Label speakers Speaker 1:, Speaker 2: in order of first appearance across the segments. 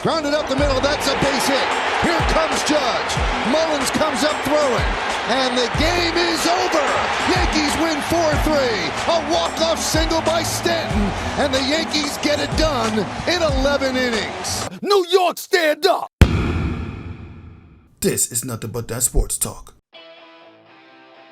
Speaker 1: Grounded up the middle, that's a base hit. Here comes Judge. Mullins comes up throwing. And the game is over. Yankees win 4-3. A walk-off single by Stanton. And the Yankees get it done in 11 innings. New York, stand up.
Speaker 2: This is Nothing But That Sports Talk.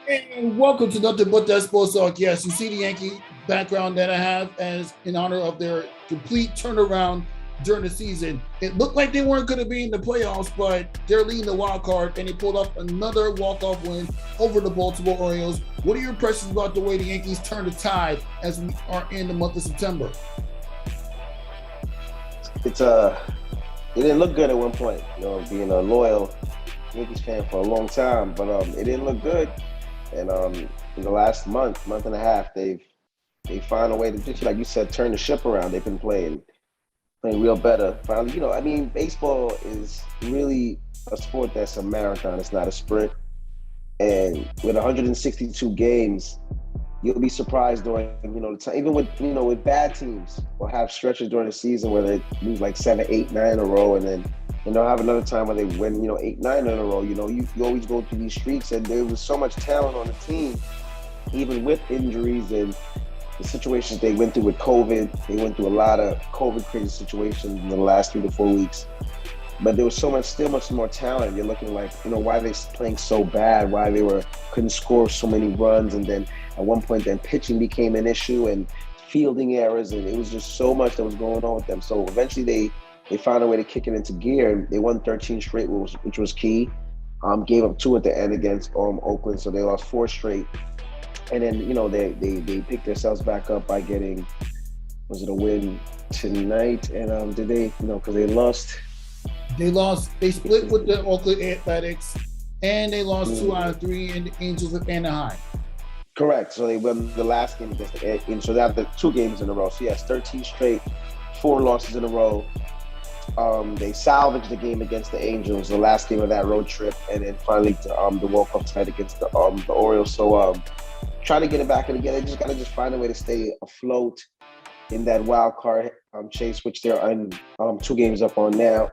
Speaker 3: And welcome to Nothing But That Sports Talk. Yes, you see the Yankee background that I have as in honor of their complete turnaround during the season. It looked like they weren't going to be in the playoffs, but they're leading the wild card, and they pulled off another walk-off win over the Baltimore Orioles. What are your impressions about the way the Yankees turned the tide as we are in the month of September?
Speaker 4: It didn't look good at one point, being a loyal Yankees fan for a long time, but it didn't look good. And in the last month and a half, they found a way to just, like you said, turn the ship around. They've been playing real better. Finally, baseball is really a sport that's a marathon. It's not a sprint. And with 162 games, you'll be surprised during, the time, even with bad teams, will have stretches during the season where they lose like 7, 8, 9 in a row, and then they'll have another time where they win, 8, 9 in a row. You always go through these streaks, and there was so much talent on the team, even with injuries and the situations they went through with COVID. They went through a lot of COVID-crazy situations in the last 3 to 4 weeks. But there was still much more talent. You're looking like, why they playing so bad, why they couldn't score so many runs. And then at one point, then pitching became an issue and fielding errors. And it was just so much that was going on with them. So eventually they found a way to kick it into gear. They won 13 straight, which was key. Gave up 2 at the end against Oakland. So they lost 4 straight. And then, they picked themselves back up by getting, was it a win tonight? And did they, because they lost.
Speaker 3: They split with the Oakland Athletics, and they lost 2 out of 3 in the Angels of Anaheim.
Speaker 4: Correct. So they won the last game against the Angels. So they have the 2 games in a row. So yes, 13 straight, 4 losses in a row. They salvaged the game against the Angels, the last game of that road trip, and then finally the walk-off tonight against the Orioles. So trying to get it back in again. They just got to find a way to stay afloat in that wild card chase, which they're on 2 games up on now.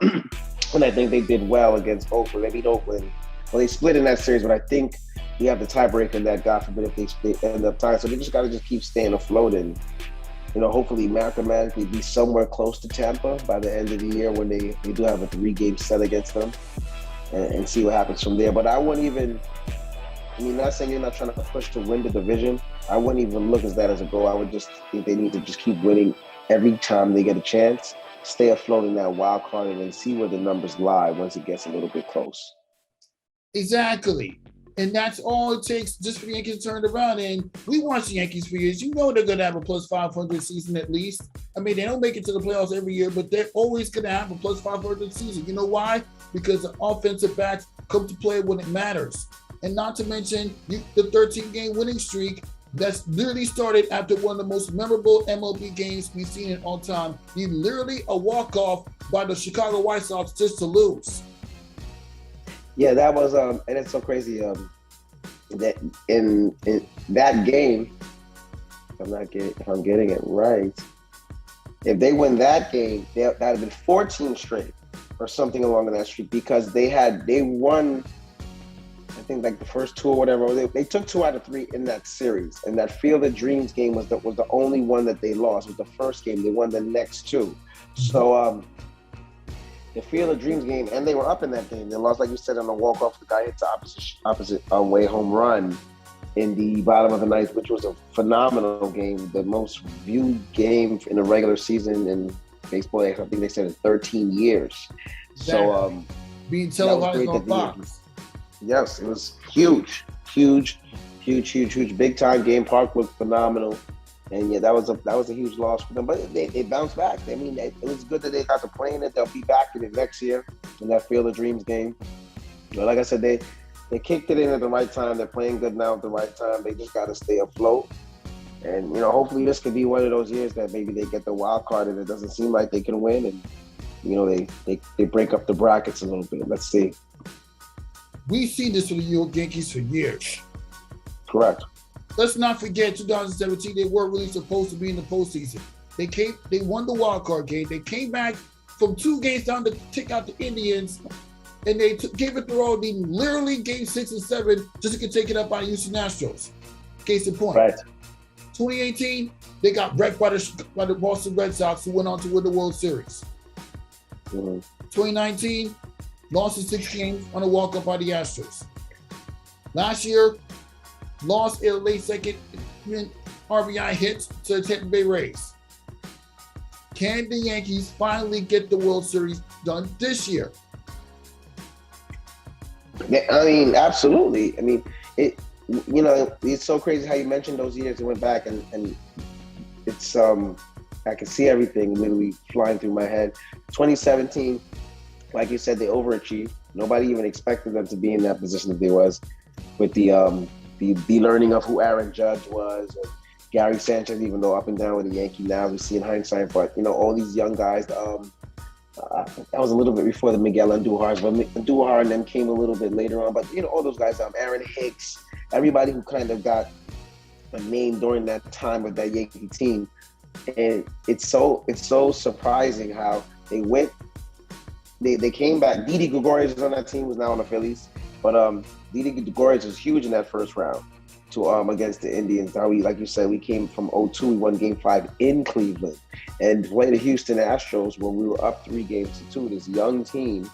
Speaker 4: And I think they did well against Oakland. They beat Oakland. Well, they split in that series, but I think we have the tiebreaker in that, God forbid, if they end up tying. So they just got to keep staying afloat and, hopefully mathematically be somewhere close to Tampa by the end of the year when they do have a 3-game set against them and see what happens from there. But I wouldn't even, not saying you're not trying to push to win the division. I wouldn't even look at that as a goal. I would just think they need to just keep winning every time they get a chance, stay afloat in that wild card, and then see where the numbers lie once it gets a little bit close.
Speaker 3: Exactly. And that's all it takes just for the Yankees to turn it around. And we watch the Yankees for years. They're going to have a plus 500 season at least. They don't make it to the playoffs every year, but they're always going to have a plus 500 season. You know why? Because the offensive backs come to play when it matters. And not to mention the 13-game winning streak that's literally started after one of the most memorable MLB games we've seen in all time. Literally a walk-off by the Chicago White Sox just to lose.
Speaker 4: Yeah, that was and it's so crazy that in that game, if I'm getting it right, if they win that game, that would have been 14 straight or something along that streak, because they won, I think, like the first 2 or whatever. They took 2 out of 3 in that series, and that Field of Dreams game was the only one that they lost. It was the first game. They won the next 2. So the Field of Dreams game, and they were up in that game. They lost, like you said, on a walk-off. The guy hit the opposite way home run in the bottom of the 9th, which was a phenomenal game, the most viewed game in the regular season in baseball. I think they said in 13 years. So
Speaker 3: being televised on Fox.
Speaker 4: Yes, it was huge, big time game. Park looked phenomenal, and yeah, that was a huge loss for them. But they bounced back. It was good that they got to play in it. They'll be back in it next year in that Field of Dreams game. Like I said, they kicked it in at the right time. They're playing good now at the right time. They just got to stay afloat, and hopefully this could be one of those years that maybe they get the wild card and it doesn't seem like they can win, and they break up the brackets a little bit. Let's see.
Speaker 3: We've seen this for the New York Yankees for years.
Speaker 4: Correct.
Speaker 3: Let's not forget 2017, they weren't really supposed to be in the postseason. They won the wild card game. They came back from 2 games down to take out the Indians, and they gave it the road, literally game 6 and 7, just to take it up by Houston Astros. Case in point.
Speaker 4: Right.
Speaker 3: 2018, they got wrecked by the Boston Red Sox, who went on to win the World Series. 2019, lost in 6 games on a walk-up by the Astros. Last year, lost in a late second RBI hit to the Tampa Bay Rays. Can the Yankees finally get the World Series done this year?
Speaker 4: I mean, absolutely. I mean, it's so crazy how you mentioned those years that went back, and it's I can see everything literally flying through my head. 2017, like you said, they overachieved. Nobody even expected them to be in that position that they was, with the learning of who Aaron Judge was, and Gary Sanchez, even though up and down with the Yankee now, we see in hindsight. But all these young guys. That was a little bit before the Miguel Andujar's, but Andujar and them came a little bit later on. But all those guys, Aaron Hicks, everybody who kind of got a name during that time with that Yankee team, and it's so surprising how they went. They came back. Didi Gregorius was on that team, was now on the Phillies, but Didi Gregorius was huge in that first round to against the Indians. Now like you said, we came from 0-2. We won Game 5 in Cleveland, and played the Houston Astros when we were up 3-2. This young team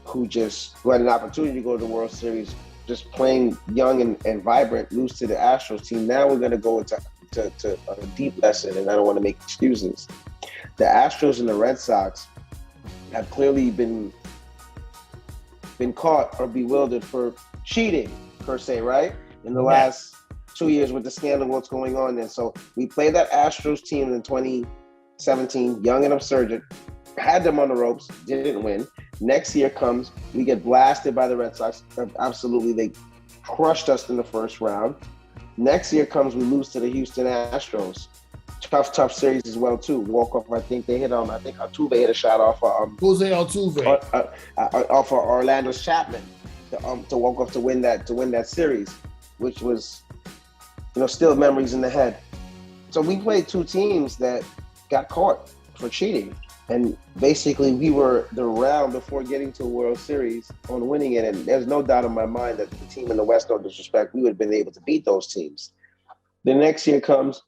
Speaker 4: who had an opportunity to go to the World Series, just playing young and vibrant, lose to the Astros team. Now we're going to go into a deep lesson, and I don't want to make excuses. The Astros and the Red Sox have clearly been caught or bewildered for cheating, per se, right? In the last 2 years with the scandal, what's going on there. So we played that Astros team in 2017, young and absurd, had them on the ropes, didn't win. Next year comes, we get blasted by the Red Sox. Absolutely, they crushed us in the first round. Next year comes, we lose to the Houston Astros. Tough series as well too. Walk-off, I think they hit I think Altuve hit a shot off
Speaker 3: Jose Altuve
Speaker 4: off of Orlando Chapman to walk off to win that series, which was still memories in the head. So we played 2 teams that got caught for cheating, and basically we were the round before getting to a World Series on winning it. And there's no doubt in my mind that the team in the West, no disrespect, we would have been able to beat those teams. The next year comes,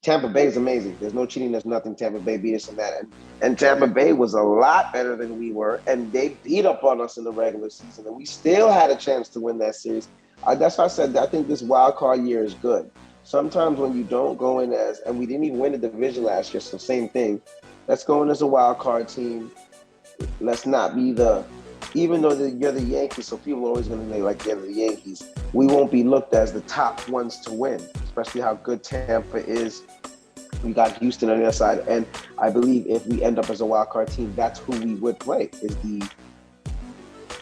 Speaker 4: Tampa Bay is amazing. There's no cheating. There's nothing. Tampa Bay beat us in that. And Tampa Bay was a lot better than we were. And they beat up on us in the regular season. And we still had a chance to win that series. That's why I said I think this wild card year is good. Sometimes when you don't go in and we didn't even win the division last year, so same thing. Let's go in as a wild card team. Let's not be even though you're the Yankees, so people are always going to say, like, they're the Yankees, we won't be looked as the top ones to win, especially how good Tampa is. We got Houston on the other side, and I believe if we end up as a wild card team, that's who we would play, is the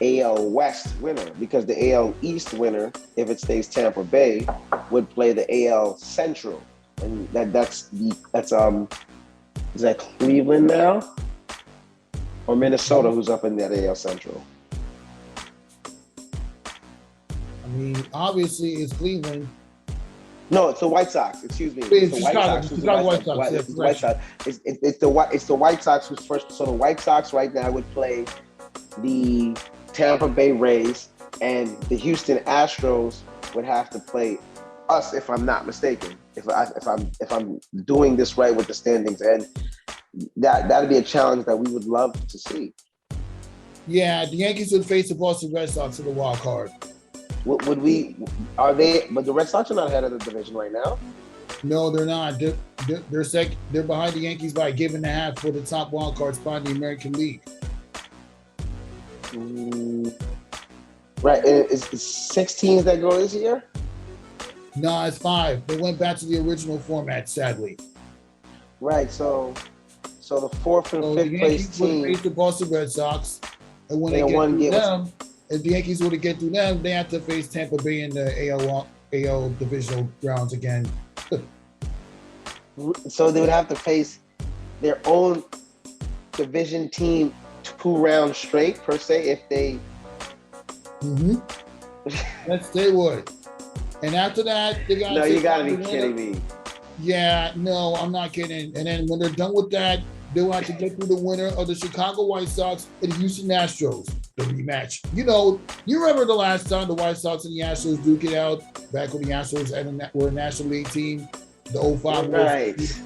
Speaker 4: AL West winner, because the AL East winner, if it stays Tampa Bay, would play the AL Central, and that's is that Cleveland now? Or Minnesota, who's up in that AL Central?
Speaker 3: I mean, obviously, it's Cleveland.
Speaker 4: No, it's the White Sox. Excuse me.
Speaker 3: It's the White Sox.
Speaker 4: It's the White Sox. It's the White Sox who's first. So the White Sox right now would play the Tampa Bay Rays, and the Houston Astros would have to play us, if I'm not mistaken. If I'm doing this right with the standings, and that'd be a challenge that we would love to see.
Speaker 3: Yeah, the Yankees would face the Boston Red Sox in the wild card.
Speaker 4: Would we? Are they? But the Red Sox are not ahead of the division right now.
Speaker 3: No, they're not. They're second. They're behind the Yankees by a game and a half for the top wild card spot in the American League.
Speaker 4: Right. Is 6 teams that go this year?
Speaker 3: No, it's 5. They went back to the original format, sadly.
Speaker 4: Right. So the 4th and 5th place team
Speaker 3: face the Boston Red Sox, and when they get through them, if the Yankees were to get through them, they have to face Tampa Bay in the AL divisional rounds again.
Speaker 4: So they would have to face their own division team 2 rounds straight, per se, if they.
Speaker 3: Yes, they would. And after that, they got.
Speaker 4: No, you gotta be kidding me.
Speaker 3: Yeah, no, I'm not kidding. And then when they're done with that, They will have to get through the winner of the Chicago White Sox and the Houston Astros, the rematch. You know, you remember the last time the White Sox and the Astros duke it out, back when the Astros were a National League team, the 05
Speaker 4: Right.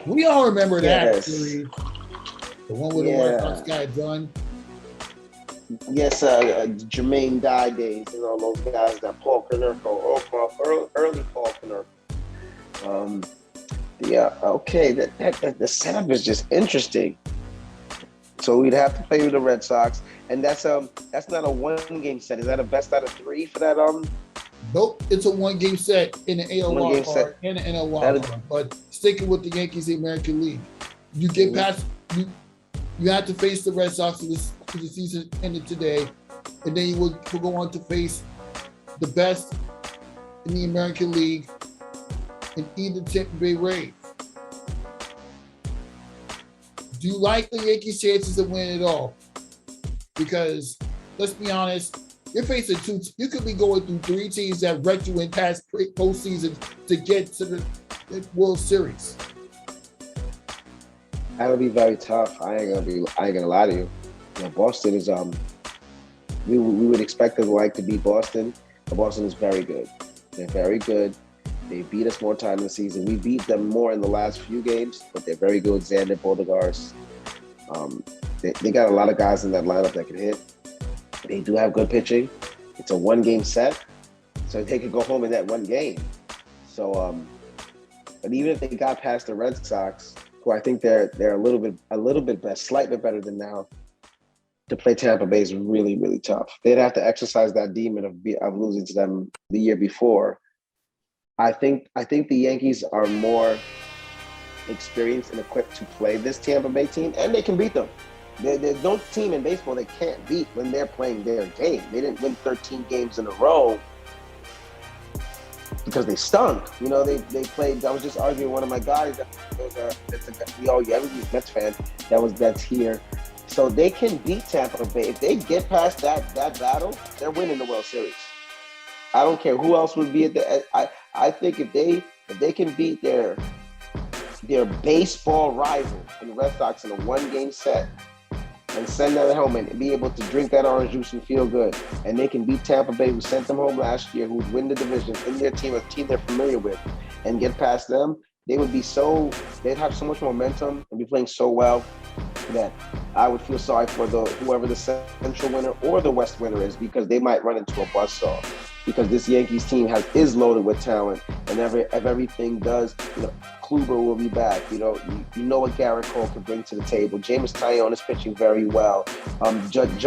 Speaker 3: We all remember that
Speaker 4: Yes.
Speaker 3: series. The one where the White Sox got it done.
Speaker 4: Yes, Jermaine Dye days, you know, those guys, that Paul Konerko, early Paul Konerko. Okay, the setup is just interesting. So we'd have to play with the Red Sox, and that's not a one-game set. Is that a best out of 3 for that?
Speaker 3: Nope, it's a one-game set in the AL wild card and the NL wild card. But sticking with the Yankees, the American League, you get past you have to face the Red Sox to the season ended today, and then you will go on to face the best in the American League in either Tampa Bay Rays. Do you like the Yankees' chances of winning it all? Because let's be honest, you're facing you could be going through 3 teams that wrecked you in past postseason to get to the World Series.
Speaker 4: That would be very tough. I ain't gonna lie to you. You know, Boston is we would expect them to beat Boston, but Boston is very good. They're very good. They beat us more time in the season. We beat them more in the last few games, but they're very good. Xander Bodegaard. They got a lot of guys in that lineup that can hit. They do have good pitching. It's a one-game set, so they could go home in that one game. So, but even if they got past the Red Sox, who I think they're a little bit better, slightly better than now, to play Tampa Bay is really, really tough. They'd have to exercise that demon of losing to them the year before. I think the Yankees are more experienced and equipped to play this Tampa Bay team, and they can beat them. There's no team in baseball they can't beat when they're playing their game. They didn't win 13 games in a row because they stunk. You know, they played. I was just arguing with one of my guys. Every Mets fan that's here. So they can beat Tampa Bay. If they get past that battle, they're winning the World Series. I don't care who else would be at the. I think if they can beat their baseball rival in the Red Sox in a one-game set and send them home and be able to drink that orange juice and feel good, and they can beat Tampa Bay, who sent them home last year, who would win the division in their team, a team they're familiar with, and get past them, they'd have so much momentum and be playing so well that I would feel sorry for whoever the Central winner or the West winner is, because they might run into a buzzsaw. Because this Yankees team is loaded with talent, and if everything does, you know, Kluber will be back. You know what Garrett Cole can bring to the table. James Tyone is pitching very well. Judge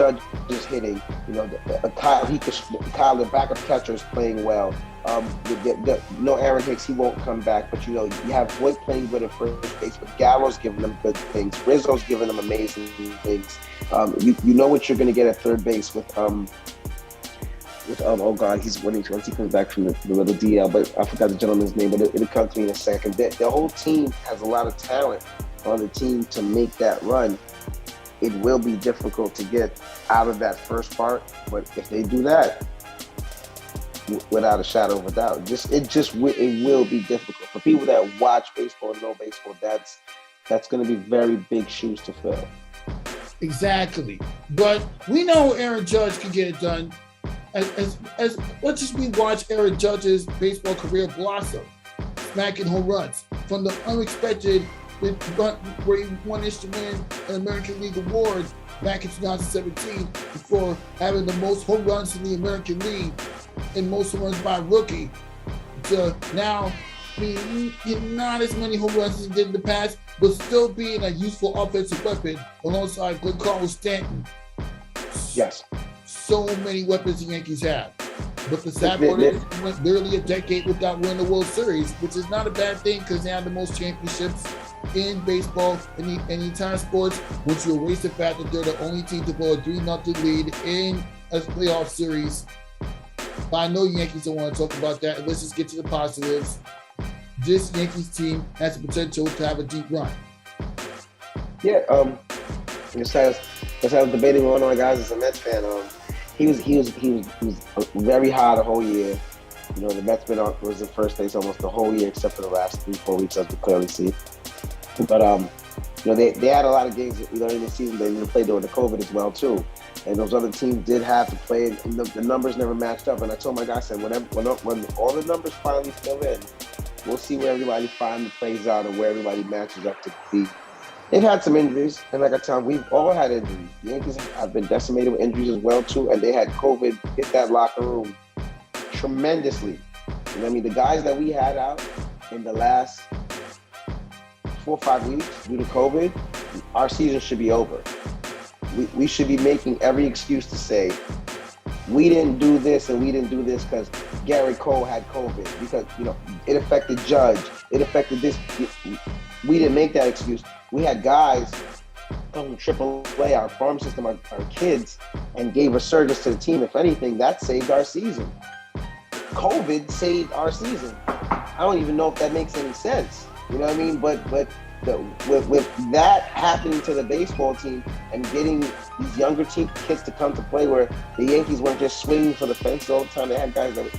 Speaker 4: is hitting. You know, Kyle, the backup catcher, is playing well. Aaron Hicks, he won't come back, but you know, you have Voit playing good at first base, but Gallo's giving them good things. Rizzo's giving them amazing things. You know what you're going to get at third base with oh God, he's winning once he comes back from the little DL, but I forgot the gentleman's name, but it'll come to me in a second. The whole team has a lot of talent on the team to make that run. It will be difficult to get out of that first part, but if they do that, without a shadow of a doubt, it will be difficult for people that watch baseball and know baseball. That's going to be very big shoes to fill.
Speaker 3: Exactly, but we know Aaron Judge can get it done. As much as we watch Aaron Judge's baseball career blossom, smacking home runs from the unexpected where he managed to win an American League award back in 2017 before having the most home runs in the American League and most home runs by a rookie, to now not as many home runs as he did in the past, but still being a useful offensive weapon alongside Giancarlo Stanton.
Speaker 4: Yes.
Speaker 3: So many weapons the Yankees have. But the sad part is they went nearly a decade without winning the World Series, which is not a bad thing because they have the most championships in baseball and any time sports, once you erase the fact that they're the only team to blow a 3-0 lead in a playoff series. But I know Yankees don't want to talk about that. Let's just get to the positives. This Yankees team has the potential to have a deep run.
Speaker 4: Yeah, I was debating with one of my guys as a Mets fan. He was very high the whole year. You know, the Mets was in first place almost the whole year except for the last 3-4 weeks, as we clearly see. But they had a lot of games in the season they didn't play during the COVID as well too, and those other teams did have to play, and the numbers never matched up. And I told my guy, I said, when all the numbers finally fill in, we'll see where everybody finally plays out and where everybody matches up to be. They've had some injuries, and like I tell them, we've all had injuries. The Yankees have been decimated with injuries as well too, and they had COVID hit that locker room tremendously. You know what I mean? The guys that we had out in the last 4 or 5 weeks due to COVID, our season should be over. We should be making every excuse to say, we didn't do this and we didn't do this because Gary Cole had COVID, because it affected Judge, it affected this. We didn't make that excuse. We had guys come from AAA, our farm system, our kids, and gave resurgence to the team. If anything, that saved our season. COVID saved our season. I don't even know if that makes any sense. You know what I mean? But with that happening to the baseball team and getting these younger kids to come to play, where the Yankees weren't just swinging for the fence all the time. They had guys that,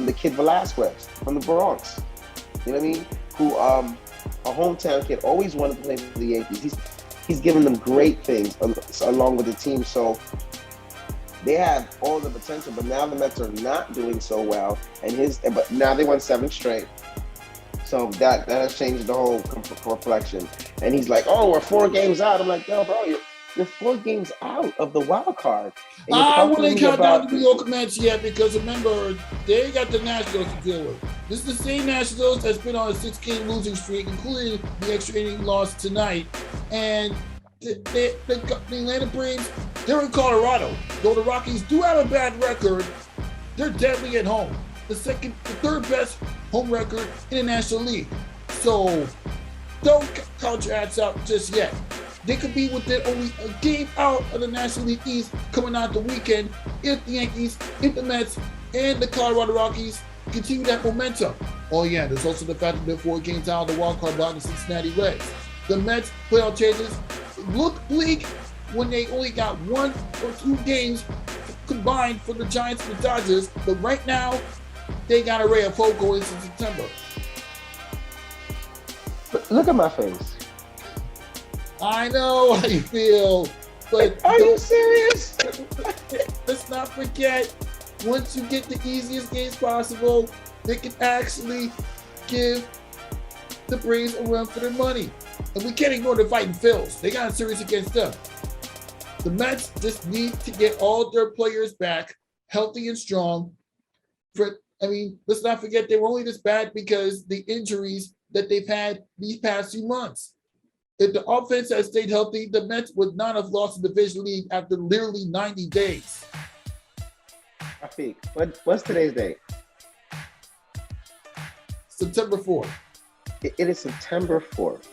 Speaker 4: the kid Velasquez from the Bronx, you know what I mean? Who, a hometown kid, always wanted to play for the Yankees. He's given them great things along with the team. So they have all the potential, but now the Mets are not doing so well. But now they won 7 straight. So that has changed the whole reflection. And he's like, "Oh, we're 4 games out." I'm like, "Yo, bro, you're 4 games out of the wild card."
Speaker 3: I wouldn't count down the New York Mets yet, because remember, they got the Nationals to deal with. This is the same Nationals that's been on a 6-game losing streak, including the extra inning loss tonight. And the Atlanta Braves, they're in Colorado. Though the Rockies do have a bad record, they're deadly at home. The third best home record in the National League. So don't count your hats out just yet. They could be within only a game out of the National League East coming out the weekend if the Yankees, if the Mets, and the Colorado Rockies continue that momentum. Oh yeah, there's also the fact that they're 4 games out of the wild card by the Cincinnati Reds. The Mets playoff chances look bleak when they only got 1 or 2 games combined for the Giants and the Dodgers, but right now, they got a ray of hope going into September.
Speaker 4: But look at my face.
Speaker 3: I know how you feel, but
Speaker 4: are you serious?
Speaker 3: Let's not forget, once you get the easiest games possible, they can actually give the Braves a run for their money. And we can't ignore the fighting Phils. They got a series against them. The Mets just need to get all their players back healthy and strong. Let's not forget they were only this bad because the injuries that they've had these past few months. If the offense had stayed healthy, the Mets would not have lost the division lead after literally 90 days.
Speaker 4: I think. What's today's date?
Speaker 3: September 4th.
Speaker 4: It is September 4th.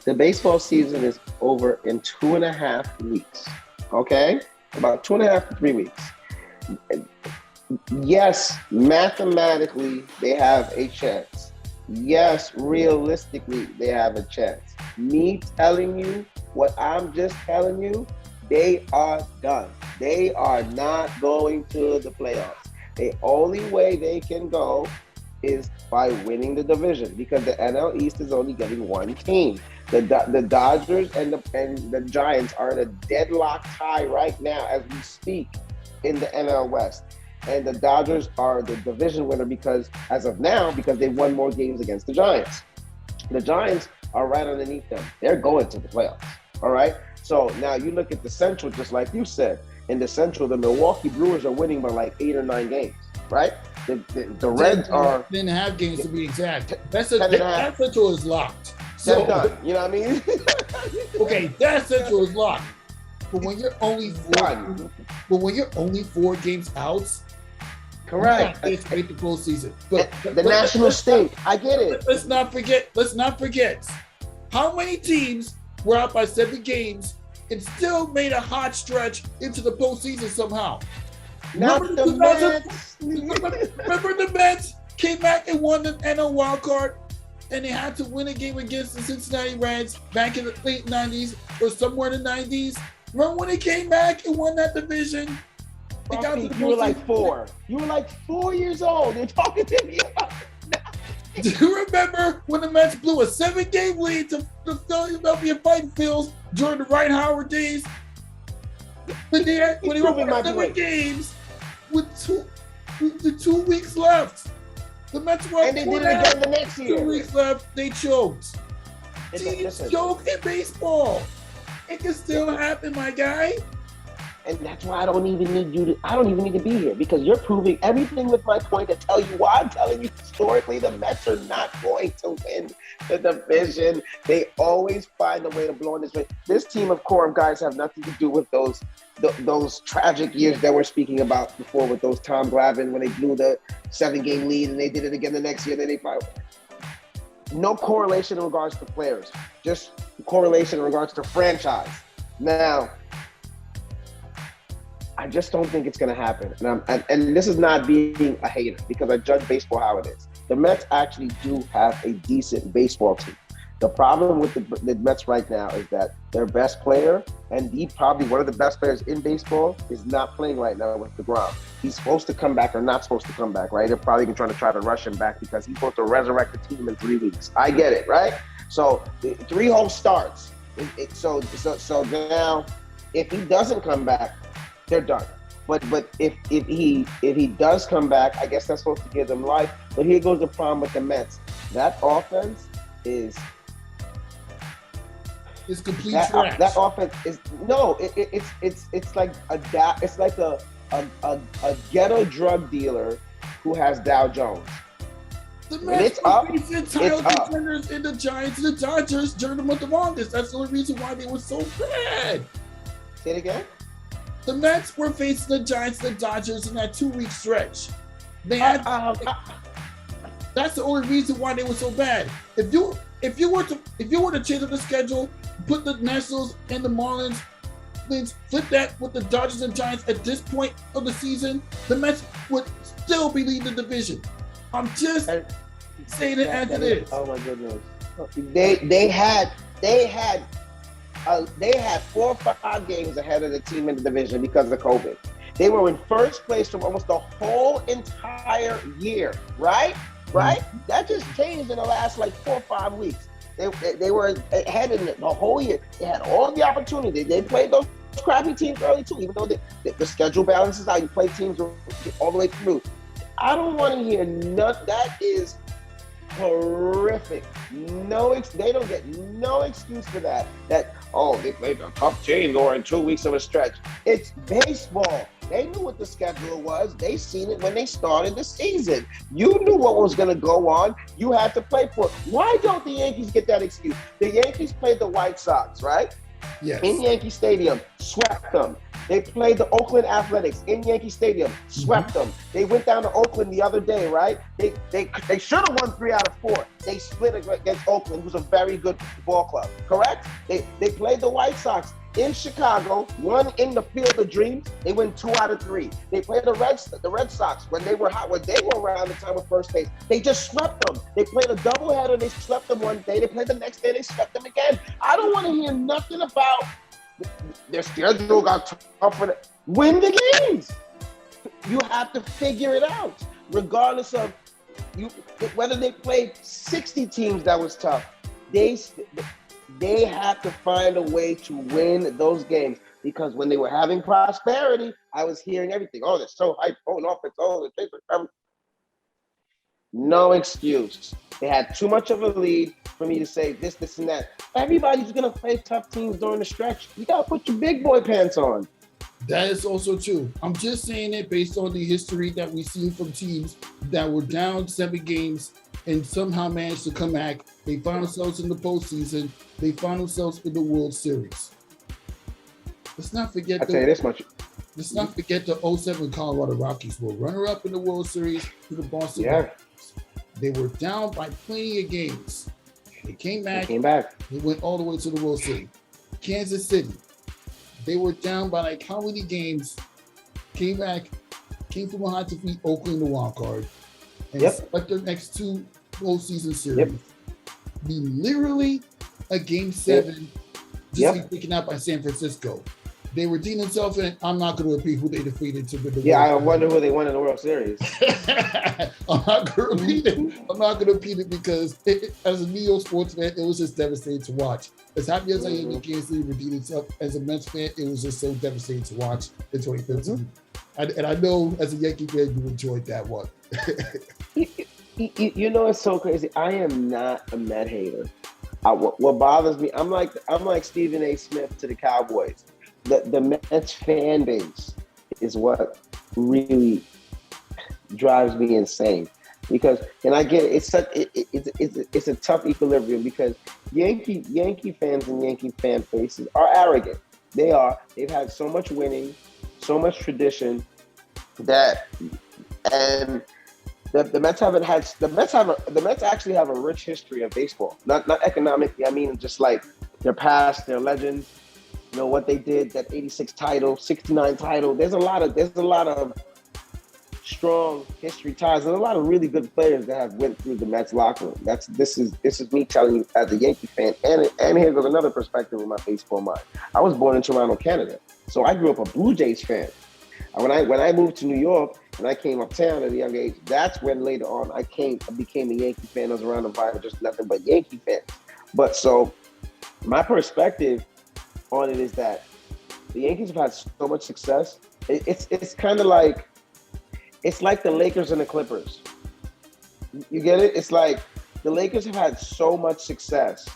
Speaker 4: The baseball season is over in 2.5 weeks. Okay? About 2.5 to 3 weeks. Yes, mathematically, they have a chance. Yes, realistically, they have a chance. Me telling you what I'm just telling you, they are done. They are not going to the playoffs. The only way they can go is by winning the division, because the NL East is only getting 1 team. The Dodgers and the Giants are in a deadlock tie right now as we speak in the NL West. And the Dodgers are the division winner because they won more games against the Giants. The Giants are right underneath them. They're going to the playoffs. All right. So now you look at the Central, just like you said. In the Central, the Milwaukee Brewers are winning by like 8 or 9 games. Right. The Reds are
Speaker 3: 10.5 games to be exact. That Central is locked.
Speaker 4: So done. You know what I mean?
Speaker 3: Okay, that Central is locked. But when you're only 4 games out.
Speaker 4: Correct.
Speaker 3: It's great the postseason. But
Speaker 4: the national stink. I get it.
Speaker 3: Let's not forget. How many teams were out by 7 games and still made a hot stretch into the postseason somehow?
Speaker 4: Remember
Speaker 3: the Mets came back and won the NL wild card, and they had to win a game against the Cincinnati Reds back in the late 90s or somewhere in the 90s. Remember when they came back and won that division?
Speaker 4: You were like 4. You were like 4 years old. You're talking to me about
Speaker 3: Do you remember when the Mets blew a 7-game lead to the Philadelphia Fighting Phils during the Wright Howard days? When they won 7 games with 2 weeks left. The Mets won,
Speaker 4: and they did it again the next year.
Speaker 3: 2 weeks left, they choked. Teams choke in baseball. It can still happen, my guy.
Speaker 4: And that's why I don't even need to be here, because you're proving everything with my point to tell you why I'm telling you historically the Mets are not going to win the division. They always find a way to blow in this way. This team of core of guys have nothing to do with those tragic years that we're speaking about before with those Tom Glavine when they blew the 7-game lead and they did it again the next year. Then they fight. No correlation in regards to players, just correlation in regards to franchise. Now, I just don't think it's going to happen. And this is not being a hater, because I judge baseball how it is. The Mets actually do have a decent baseball team. The problem with the Mets right now is that their best player, and probably one of the best players in baseball, is not playing right now with DeGrom. He's supposed to come back or not supposed to come back, right? They're probably going to try to rush him back because he's supposed to resurrect the team in 3 weeks. I get it, right? So 3 whole starts. So now, if he doesn't come back, they're done. But if he does come back, I guess that's supposed to give them life. But here goes the problem with the Mets. That offense is
Speaker 3: complete trash.
Speaker 4: That offense is it's like a ghetto drug dealer who has Dow Jones.
Speaker 3: The Mets were facing title contenders in the Giants and the Dodgers during the month of August. That's the only reason why they were so bad.
Speaker 4: Say it again.
Speaker 3: The Mets were facing the Giants and the Dodgers in that 2-week stretch. They had. That's the only reason why they were so bad. If you were to change up the schedule, put the Nationals and the Marlins, flip that with the Dodgers and Giants at this point of the season, the Mets would still be leading the division. I'm just saying it as it is.
Speaker 4: Oh my goodness! They had 4 or 5 games ahead of the team in the division because of COVID. They were in first place from almost the whole entire year, right? Right? That just changed in the last 4 or 5 weeks. They were ahead in the whole year. They had all the opportunity. They played those crappy teams early too, even though the schedule balances out. You play teams all the way through. I don't want to hear that is horrific. They don't get no excuse for that. They played a tough team or in 2 weeks of a stretch. It's baseball. They knew what the schedule was. They seen it when they started the season. You knew what was going to go on. You had to play for it. Why don't the Yankees get that excuse? The Yankees played the White Sox, right?
Speaker 3: Yes.
Speaker 4: In Yankee Stadium, swept them. They played the Oakland Athletics in Yankee Stadium, swept them. They went down to Oakland the other day, right? They should have won 3 out of 4. They split against Oakland, who's a very good ball club, correct? They played the White Sox in Chicago, won in the Field of Dreams. They win 2 out of 3. They played the Red Sox when they were hot, when they were around the time of first base. They just swept them. They played a doubleheader. They swept them one day. They played the next day. They swept them again. I don't want to hear nothing about their schedule got tougher. Win the games. You have to figure it out, regardless of whether they played 60 teams that was tough. They have to find a way to win those games, because when they were having prosperity, I was hearing everything. Oh, they're so hyped. Oh, an offense. Oh, the no excuse. They had too much of a lead for me to say this, and that. Everybody's going to play tough teams during the stretch. You got to put your big boy pants on.
Speaker 3: That is also true. I'm just saying it based on the history that we've seen from teams that were down 7 games and somehow managed to come back. They found themselves in the postseason. They found themselves in the World Series. Let's not forget
Speaker 4: I'll tell you this much.
Speaker 3: Let's not forget the 2007 Colorado Rockies were runner-up in the World Series to the Boston Red Sox. They were down by plenty of games. They came back. They went all the way to the World Series. Kansas City. They were down by how many games? Came back, came from behind to beat Oakland in the wild card, and swept their next 2 postseason series. Be literally a game 7 just be taken out by San Francisco. They redeemed themselves, and I'm not going to repeat who they defeated to win the
Speaker 4: Yeah, I
Speaker 3: World
Speaker 4: wonder who they won in the World Series.
Speaker 3: I'm not going to repeat it. I'm not going to repeat it because as a New York sports fan, it was just devastating to watch. As happy as I am that Kansas City redeemed itself, as a Mets fan, it was just so devastating to watch in 2015. And I know as a Yankee fan, you enjoyed that one.
Speaker 4: You know, it's so crazy. I am not a Met hater. What bothers me, I'm like Stephen A. Smith to the Cowboys. The Mets fan base is what really drives me insane. Because, and I get it, it's a tough equilibrium because Yankee fans and Yankee fan bases are arrogant. They are. They've had so much winning, so much tradition that, and the Mets haven't had. The Mets actually have a rich history of baseball. Not economically. I mean, just like their past, their legends. You know what they did. That '86 title, '69 title. There's a lot of strong history ties. There's a lot of really good players that have went through the Mets locker room. This is me telling you as a Yankee fan. And here goes another perspective with my baseball mind. I was born in Toronto, Canada, so I grew up a Blue Jays fan. And when I moved to New York and I came uptown at a young age, that's when later on I became a Yankee fan. I was around the vibe, just nothing but Yankee fans. But so my perspective on it is that the Yankees have had so much success. It's kind of like, it's like the Lakers and the Clippers. You get it? It's like the Lakers have had so much success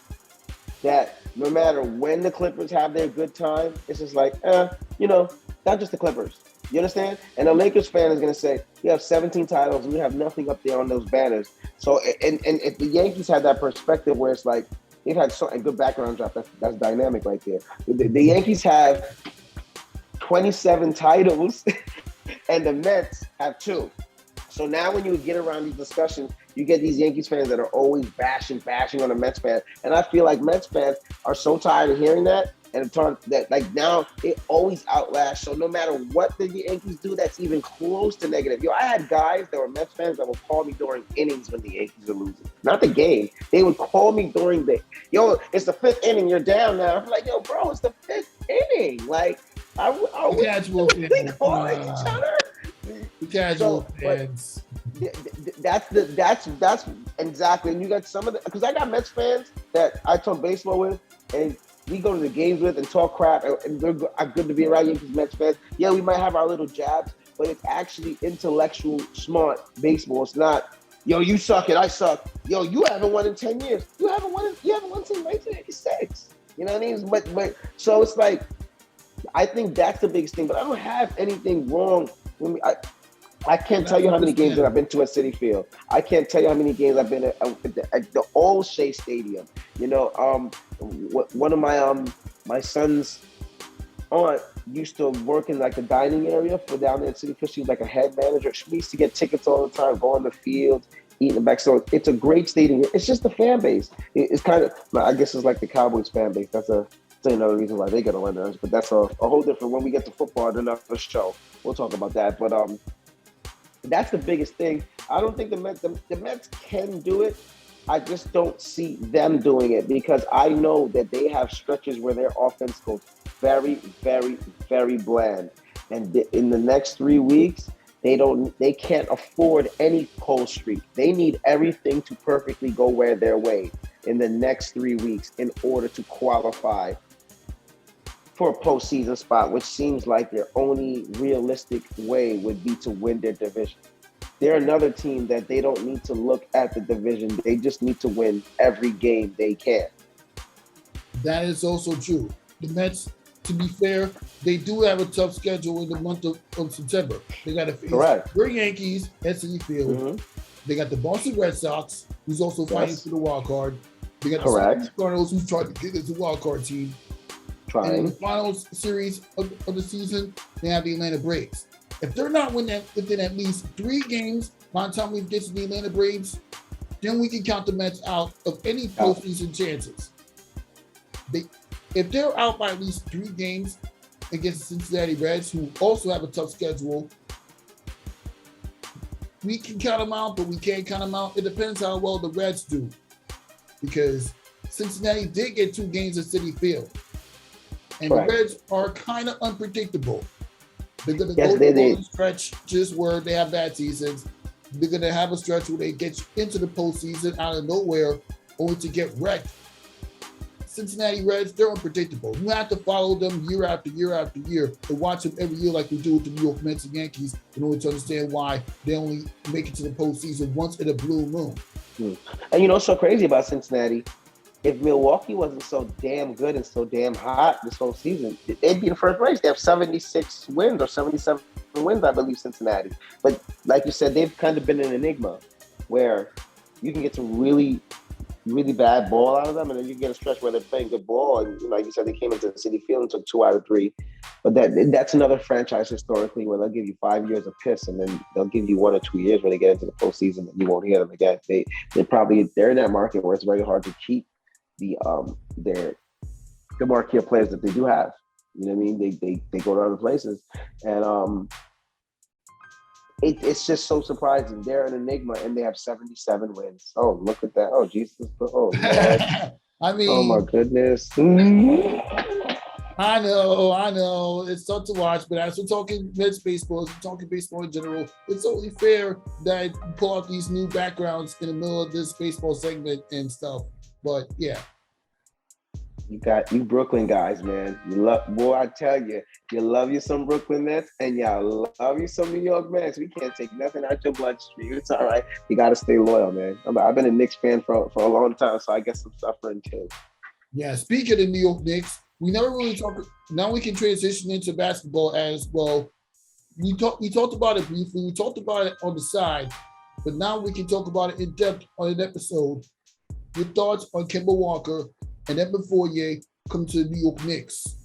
Speaker 4: that no matter when the Clippers have their good time, it's just like, not just the Clippers. You understand? And a Lakers fan is going to say, we have 17 titles, we have nothing up there on those banners. So, and if the Yankees had that perspective where it's like, they've had a good background drop, that's dynamic right there. The Yankees have 27 titles and the Mets have 2. So now when you get around these discussions, you get these Yankees fans that are always bashing on the Mets fans. And I feel like Mets fans are so tired of hearing that. And that, like, now it always outlasts. So no matter what the Yankees do, that's even close to negative. I had guys that were Mets fans that would call me during innings when the Yankees are losing. Not the game. They would call me during it's the 5th inning, you're down now. I'm like, bro, it's the 5th inning. Like, are we calling each other?
Speaker 3: Casual fans.
Speaker 4: That's exactly. And you got some of the, because I got Mets fans that I talk baseball with, and we go to the games with and talk crap, and they're good to be around Yankees Mets fans. Yeah, we might have our little jabs, but it's actually intellectual, smart baseball. It's not, you suck and I suck. You haven't won in 10 years. You haven't won since 1986. You know what I mean? But so it's like, I think that's the biggest thing. But I don't have anything wrong with me. I can't tell you how many games that I've been to at Citi Field. I can't tell you how many games I've been at the old Shea Stadium. One of my son's aunt used to work in like the dining area for down there at Citi Field. She was like a head manager. We used to get tickets all the time, go on the field, eat in the back. So it's a great stadium. It's just the fan base. It's kind of, I guess it's like the Cowboys fan base. That's another reason why they get on my nerves. But that's a whole different, when we get to football, another show. We'll talk about that. But that's the biggest thing. I don't think the Mets can do it. I just don't see them doing it because I know that they have stretches where their offense goes very, very, very bland. And in the next 3 weeks, they can't afford any cold streak. They need everything to perfectly go their way in the next 3 weeks in order to qualify for a postseason spot, which seems like their only realistic way would be to win their division. They're another team that they don't need to look at the division. They just need to win every game they can.
Speaker 3: That is also true. The Mets, to be fair, they do have a tough schedule in the month of September. They got to face the Yankees at Citi Field. Mm-hmm. They got the Boston Red Sox, who's also fighting for the wild card. They got the Cardinals, who's trying to get as a wild card team. And in the final series of the season, they have the Atlanta Braves. If they're not within at least 3 games by the time we get to the Atlanta Braves, then we can count the Mets out of any postseason chances. If they're out by at least 3 games against the Cincinnati Reds, who also have a tough schedule, we can count them out, but we can't count them out. It depends how well the Reds do, because Cincinnati did get 2 games at Citi Field. And the
Speaker 4: Correct.
Speaker 3: Reds are kind of unpredictable. They're going to
Speaker 4: Yes,
Speaker 3: go
Speaker 4: they
Speaker 3: through
Speaker 4: did.
Speaker 3: a stretch just where they have bad seasons. They're going to have a stretch where they get into the postseason out of nowhere, only to get wrecked. Cincinnati Reds, they're unpredictable. You have to follow them year after year after year and watch them every year like we do with the New York Mets and Yankees in order to understand why they only make it to the postseason once in a blue moon.
Speaker 4: And you know what's so crazy about Cincinnati? If Milwaukee wasn't so damn good and so damn hot this whole season, they'd be in first place. They have 76 wins or 77 wins, I believe, Cincinnati. But like you said, they've kind of been an enigma where you can get some really bad ball out of them, and then you get a stretch where they're playing good ball. And like you said, they came into the City Field and took 2 out of 3. But that's another franchise historically where they'll give you 5 years of piss, and then they'll give you 1 or 2 years when they get into the postseason, and you won't hear them again. They're in that market where it's very hard to keep the marquee players that they do have. You know what I mean? They go to other places, and it's just so surprising. They're an enigma, and they have 77 wins. Oh, look at that! Oh, Jesus! Oh, man.
Speaker 3: I mean,
Speaker 4: oh my goodness!
Speaker 3: I know. It's tough to watch, but as we're talking Mets baseball, as we're talking baseball in general, it's only fair that I pull out these new backgrounds in the middle of this baseball segment and stuff. But yeah.
Speaker 4: You got you Brooklyn guys, man. I tell you, you love you some Brooklyn Nets, and y'all love you some New York Mets. We can't take nothing out your bloodstream. It's all right. You got to stay loyal, man. I've been a Knicks fan for a long time, so I guess I'm suffering too.
Speaker 3: Yeah, speaking of the New York Knicks, we never really talked. Now we can transition into basketball as well. We talked about it briefly. We talked about it on the side, but now we can talk about it in depth on an episode. Your thoughts on Kemba Walker and Evan Fournier come to the New York Knicks.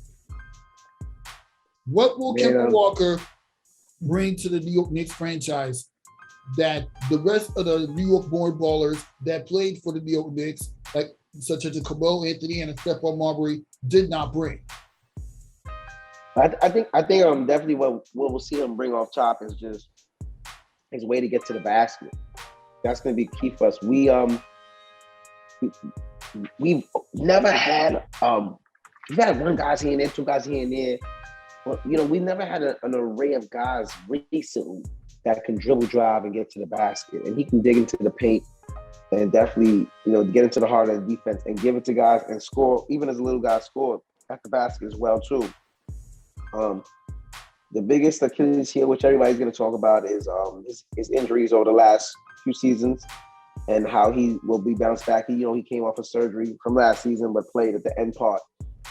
Speaker 3: What will Kemba Walker bring to the New York Knicks franchise that the rest of the New York-born ballers that played for the New York Knicks, like such as Carmelo Anthony and Stephon Marbury, did not bring?
Speaker 4: I think definitely what we'll see him bring off top is just his way to get to the basket. That's going to be key for us. We've never had we've had 1 guy here and there, 2 guys here and there. But, we never had an array of guys recently that can dribble, drive, and get to the basket. And he can dig into the paint and definitely, get into the heart of the defense and give it to guys and score, even as a little guy, score at the basket as well, too. The biggest Achilles heel, which everybody's going to talk about, is his injuries over the last few seasons and how he will be bounced back. He came off of surgery from last season, but played at the end part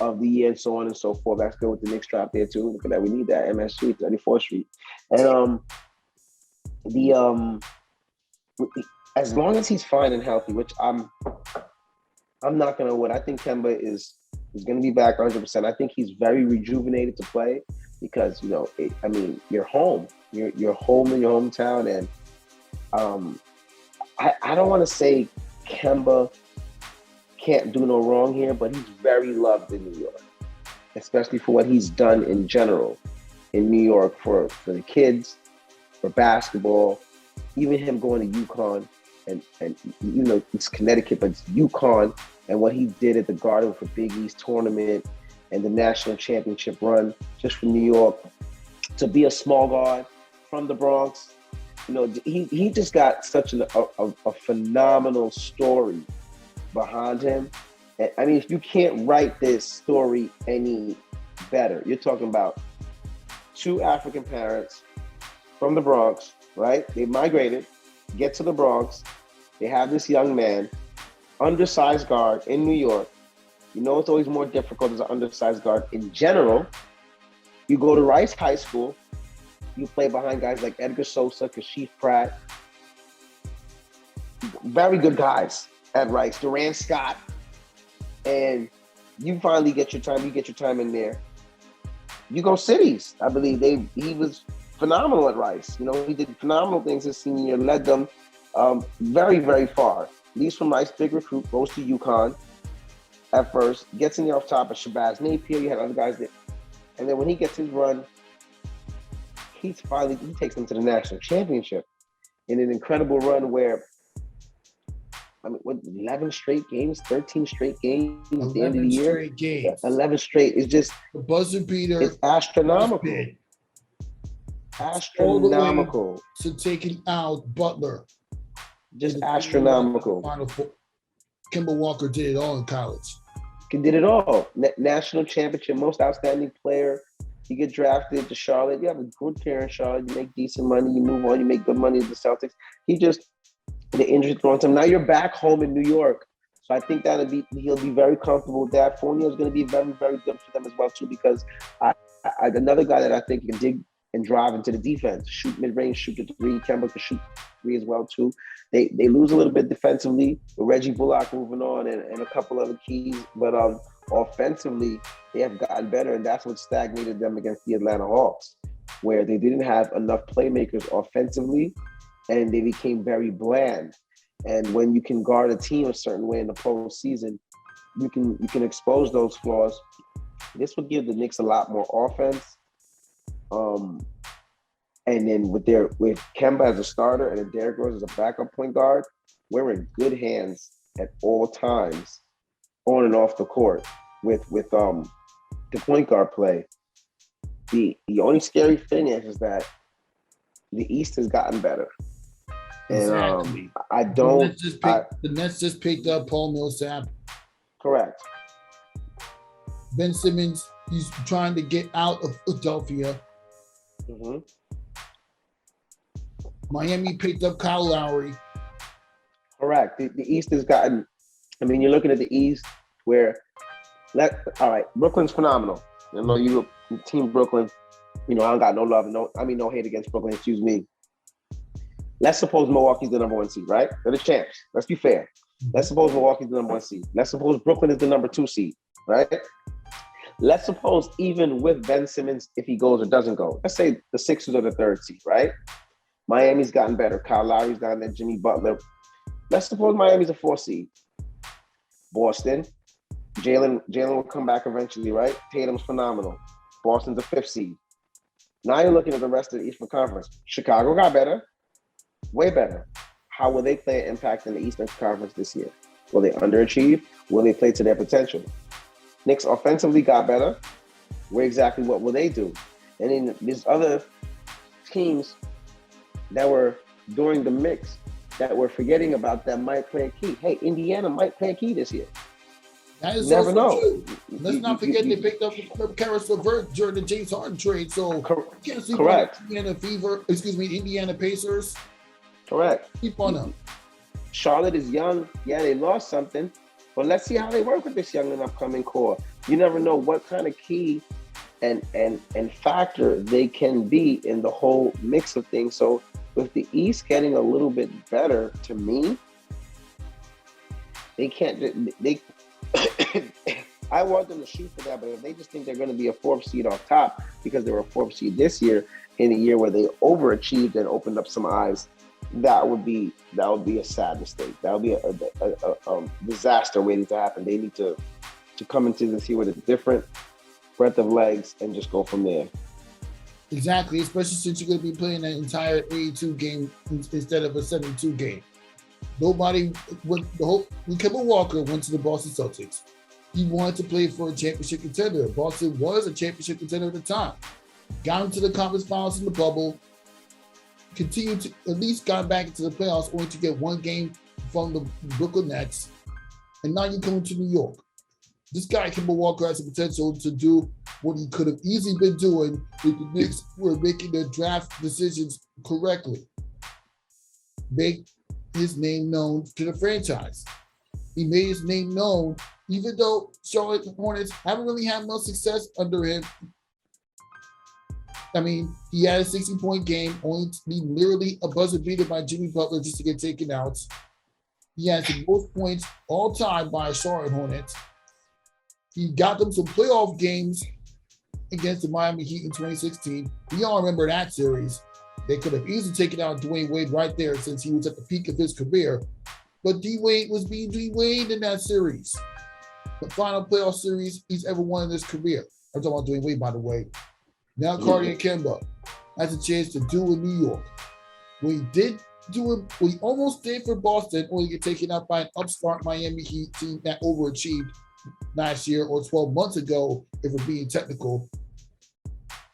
Speaker 4: of the year and so on and so forth. That's good with the Knicks drop there, too. Look at that. We need that. MSG, 34th Street. And as long as he's fine and healthy, which I'm not going to win. I think Kemba is going to be back 100%. I think he's very rejuvenated to play because, you're home. You're home in your hometown. And I don't want to say Kemba can't do no wrong here, but he's very loved in New York, especially for what he's done in general in New York for the kids, for basketball, even him going to UConn and it's Connecticut, but it's UConn, and what he did at the Garden for Big East tournament and the national championship run just from New York to be a small guard from the Bronx. He just got such a phenomenal story behind him. And, if you can't write this story any better, you're talking about 2 African parents from the Bronx, right? They migrated, get to the Bronx. They have this young man, undersized guard in New York. It's always more difficult as an undersized guard in general. You go to Rice High School. You play behind guys like Edgar Sosa, Kashif Pratt. Very good guys at Rice. Durant Scott. And you finally get your time. You get your time in there. You go cities. I believe he was phenomenal at Rice. He did phenomenal things his senior year, led them very, very far. Leaves from Rice, big recruit, goes to UConn at first, gets in there off top of Shabazz Napier. You had other guys there. And then when he gets his run, he takes them to the national championship in an incredible run where I mean, what, 11 straight games, 13 straight games at the end of the
Speaker 3: 11
Speaker 4: year?
Speaker 3: straight games.
Speaker 4: 11 straight. It's just
Speaker 3: The buzzer beater.
Speaker 4: it's astronomical. Astronomical.
Speaker 3: To taking out Butler.
Speaker 4: Just astronomical.
Speaker 3: Final four. Kemba Walker did it all in college.
Speaker 4: He did it all. National championship, most outstanding player. You get drafted to Charlotte. You have a good career in Charlotte. You make decent money. You move on. You make good money at the Celtics. The injuries thrown to him. Now you're back home in New York. So I think he'll be very comfortable with that. Fournier is going to be very, very good for them as well, too, because another guy that I think can dig and drive into the defense, shoot mid-range, shoot the three. Kemba can shoot three as well, too. They lose a little bit defensively with Reggie Bullock moving on and a couple other keys. But offensively, they have gotten better, and that's what stagnated them against the Atlanta Hawks, where they didn't have enough playmakers offensively, and they became very bland. And when you can guard a team a certain way in the postseason, you can expose those flaws. This will give the Knicks a lot more offense. And then with Kemba as a starter and then Derrick Rose as a backup point guard, we're in good hands at all times, on and off the court with the point guard play. The only scary thing is that the East has gotten better.
Speaker 3: Exactly.
Speaker 4: And
Speaker 3: the Nets just picked up Paul Millsap.
Speaker 4: Correct.
Speaker 3: Ben Simmons, he's trying to get out of Philadelphia.
Speaker 4: Mm-hmm.
Speaker 3: Miami picked up Kyle Lowry.
Speaker 4: Correct. The East has gotten, I mean, you're looking at the East where, all right, Brooklyn's phenomenal. You know, you team Brooklyn, I don't got no love, no hate against Brooklyn, excuse me. Let's suppose Milwaukee's the number 1 seed, right? They're the champs. Let's be fair. Let's suppose Milwaukee's the number 1 seed. Let's suppose Brooklyn is the number 2 seed, right? Let's suppose even with Ben Simmons, if he goes or doesn't go, let's say the Sixers are the 3rd seed, right? Miami's gotten better. Kyle Lowry's gotten there. Jimmy Butler. Let's suppose Miami's a 4 seed. Boston. Jalen will come back eventually, right? Tatum's phenomenal. Boston's a 5th seed. Now you're looking at the rest of the Eastern Conference. Chicago got better. Way better. How will they play an impact in the Eastern Conference this year? Will they underachieve? Will they play to their potential? Knicks offensively got better. What will they do? And then there's other teams that were during the mix that we're forgetting about that might play a key. Hey, Indiana might play a key this year.
Speaker 3: That is
Speaker 4: never know.
Speaker 3: True. Let's not forget they picked up Karis LeVert during the James Harden trade. So can't sleep
Speaker 4: correct.
Speaker 3: on Indiana Pacers.
Speaker 4: Correct.
Speaker 3: Keep on them.
Speaker 4: Charlotte is young. Yeah, they lost something. But let's see how they work with this young and upcoming core. You never know what kind of key and factor they can be in the whole mix of things. So with the East getting a little bit better, to me, they can't. I want them to shoot for that, but if they just think they're going to be a 4th seed off top because they were a 4th seed this year in a year where they overachieved and opened up some eyes, that would be a sad mistake. That would be a disaster waiting to happen. They need to come into this year with a different breadth of legs and just go from there.
Speaker 3: Exactly, especially since you're going to be playing an entire 82 game instead of a 72 game. When Kemba Walker went to the Boston Celtics, he wanted to play for a championship contender. Boston was a championship contender at the time. Got into the conference finals in the bubble, continued to at least got back into the playoffs, only to get 1 game from the Brooklyn Nets. And now you're coming to New York. This guy, Kemba Walker, has the potential to do what he could have easily been doing if the Knicks were making their draft decisions correctly. Make his name known to the franchise. He made his name known, even though Charlotte Hornets haven't really had much success under him. I mean, he had a 60-point game, only to be literally a buzzer beater by Jimmy Butler just to get taken out. He has the most points all time by Charlotte Hornets. He got them some playoff games against the Miami Heat in 2016. We all remember that series. They could have easily taken out Dwayne Wade right there since he was at the peak of his career. But D-Wade was being D-Wade in that series. The final playoff series he's ever won in his career. I'm talking about Dwayne Wade, by the way. Now Cardi and Kemba has a chance to do in New York. What he did doing what he almost did for Boston, only get taken out by an upstart Miami Heat team that overachieved last year or 12 months ago, if we're being technical.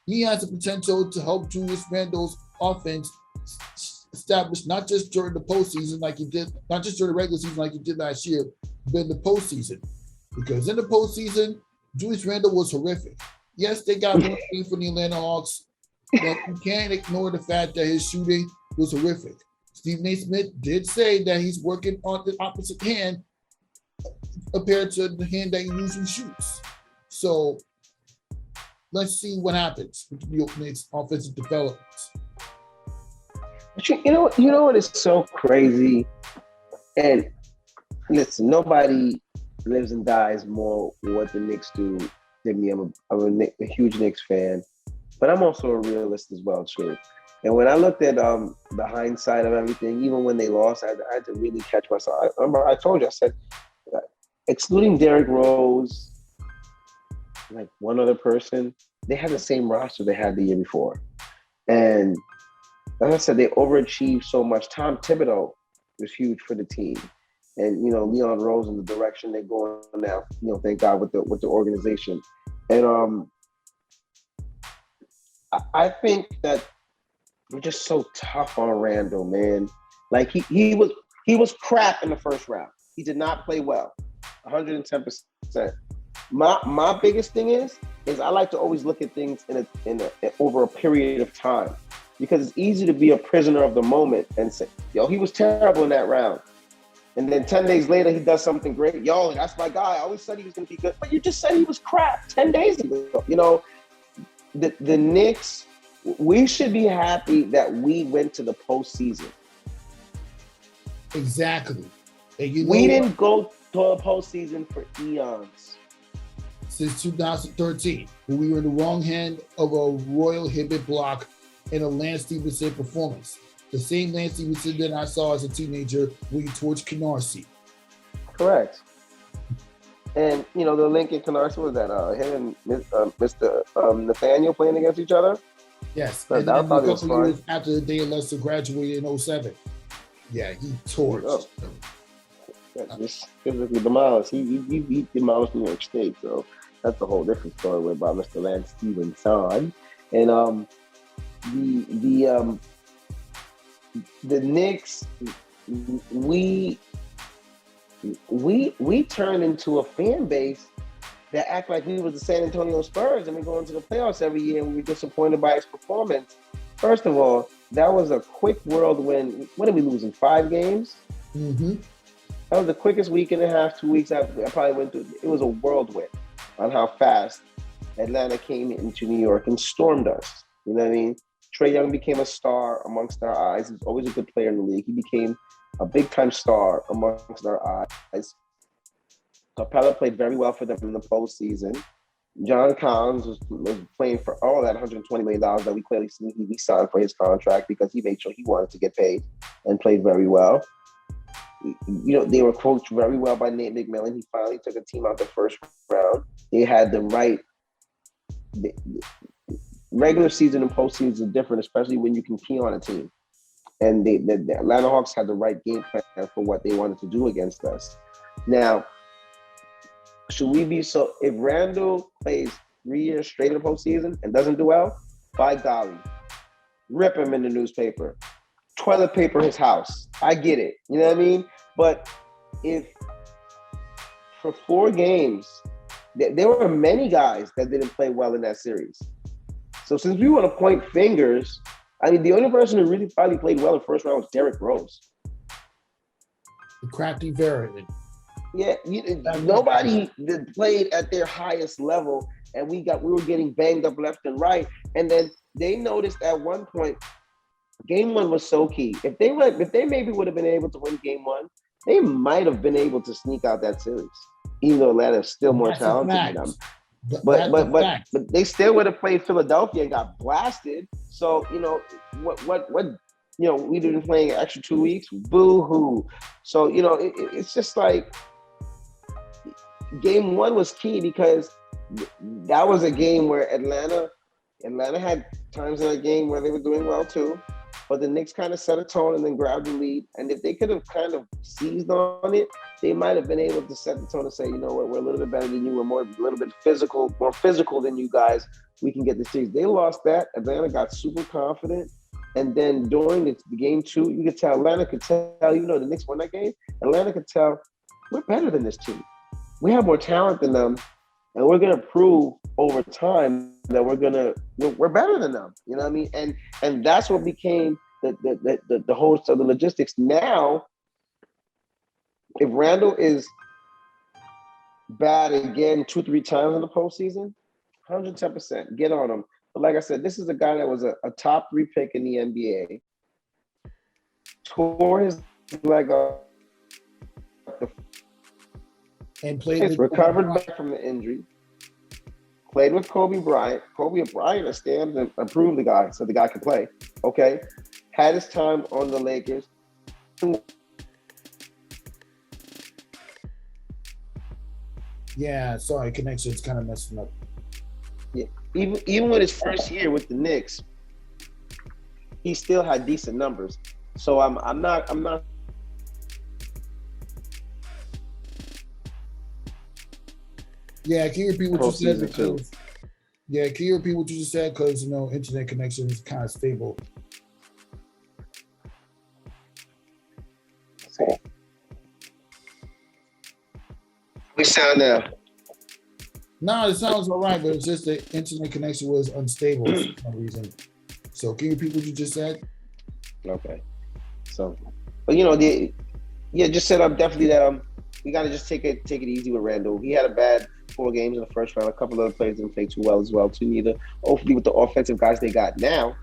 Speaker 3: He has the potential to help Julius Randle's offense establish not just during the postseason like he did, not just during the regular season like he did last year, but in the postseason. Because in the postseason, Julius Randle was horrific. Yes, they got one thing from the Atlanta Hawks, but you can't ignore the fact that his shooting was horrific. Stephen A. Smith did say that he's working on the opposite hand compared to the hand that he usually shoots. So let's see what happens with the New York Knicks offensive developments.
Speaker 4: You know what is so crazy? And listen, nobody lives and dies more what the Knicks do than me. I'm a huge Knicks fan, but I'm also a realist as well, too. And when I looked at the hindsight of everything, even when they lost, I had to really catch myself. I remember I told you, I said, excluding Derrick Rose, like one other person, they had the same roster they had the year before. And as I said, they overachieved so much. Tom Thibodeau was huge for the team. And, Leon Rose in the direction they're going now, thank God with the organization. And I think that we're just so tough on Randle, man. Like he was crap in the first round. He did not play well, 110%. My biggest thing is I like to always look at things in over a period of time, because it's easy to be a prisoner of the moment and say, he was terrible in that round. And then 10 days later, he does something great. That's my guy. I always said he was going to be good. But you just said he was crap 10 days ago. The Knicks, we should be happy that we went to the postseason.
Speaker 3: Exactly. And
Speaker 4: we didn't go to a postseason for eons.
Speaker 3: Since 2013, when we were in the wrong hand of a Royal Hibbett block in a Lance Stevenson performance. The same Lance Stevenson that I saw as a teenager when he torched Canarsie.
Speaker 4: Correct. And, the Lincoln Canarsie was that him and Mr. Nathaniel playing against each other?
Speaker 3: Yes.
Speaker 4: So
Speaker 3: and then a couple years after the day Lester graduated in 07. Yeah, he torched.
Speaker 4: Just physically demolished. He demolished New York State. So that's a whole different story about Mr. Lance Stevenson. And the Knicks, we turn into a fan base that act like we was the San Antonio Spurs and we go into the playoffs every year and we were disappointed by his performance. First of all, that was a quick whirlwind. What did we lose in 5 games?
Speaker 3: Mm-hmm.
Speaker 4: That was the quickest week and a half, 2 weeks after I probably went through. It was a whirlwind on how fast Atlanta came into New York and stormed us. You know what I mean? Trae Young became a star amongst our eyes. He was always a good player in the league. He became a big-time star amongst our eyes. Capella played very well for them in the postseason. John Collins was playing for all that $120 million that we clearly see we signed for his contract because he made sure he wanted to get paid and played very well. They were coached very well by Nate McMillan. He finally took a team out the first round. They had the right... regular season and postseason are different, especially when you can key on a team. And the Atlanta Hawks had the right game plan for what they wanted to do against us. Now, should we be so? If Randle plays 3 years straight in the postseason and doesn't do well, by golly, rip him in the newspaper, toilet paper his house. I get it, you know what I mean? But if for 4 games, there were many guys that didn't play well in that series. So since we want to point fingers, the only person who really probably played well in the first round was Derrick Rose.
Speaker 3: The crafty variant.
Speaker 4: Yeah, nobody that played at their highest level, and we were getting banged up left and right. And then they noticed at one point, game 1 was so key. If they maybe would have been able to win game 1, they might have been able to sneak out that series, even though Atlanta's still more talented than them. But they still would have played Philadelphia and got blasted. So what we didn't play an extra 2 weeks. Boo hoo. So it's just like game 1 was key because that was a game where Atlanta had times in that game where they were doing well too. but the Knicks kind of set a tone and then grabbed the lead. And if they could have kind of seized on it, they might have been able to set the tone and say, you know what, we're a little bit better than you. We're a little bit more physical than you guys. We can get the series. They lost that. Atlanta got super confident. And then during the game 2, you could tell Atlanta could tell, the Knicks won that game. Atlanta could tell we're better than this team. We have more talent than them. And we're going to prove over time that we're better than them. You know what I mean? And that's what became the host of the logistics. Now, if Randall is bad again 2-3 times in the postseason, 110%, get on him. But like I said, this is a guy that was a top 3 pick in the NBA. Tore his leg up.
Speaker 3: And played with
Speaker 4: recovered back from the injury. Played with Kobe Bryant. Kobe Bryant stamped and approved the guy, so the guy could play. Okay. Had his time on the Lakers.
Speaker 3: Yeah, sorry, connection's kind of messing up.
Speaker 4: Yeah. Even with his first year with the Knicks, he still had decent numbers. So I'm not
Speaker 3: Yeah, can you repeat what you said? Because, can you repeat what you just said? Because, internet connection is kind of stable.
Speaker 4: We sound now.
Speaker 3: No, it sounds all right, but it's just the internet connection was unstable for some reason. So can you repeat what you just said?
Speaker 4: Okay. So, but just set up definitely that we got to just take it easy with Randall. He had a bad 4 games in the first round. A couple of players didn't play too well as well too neither. Hopefully with the offensive guys they got now,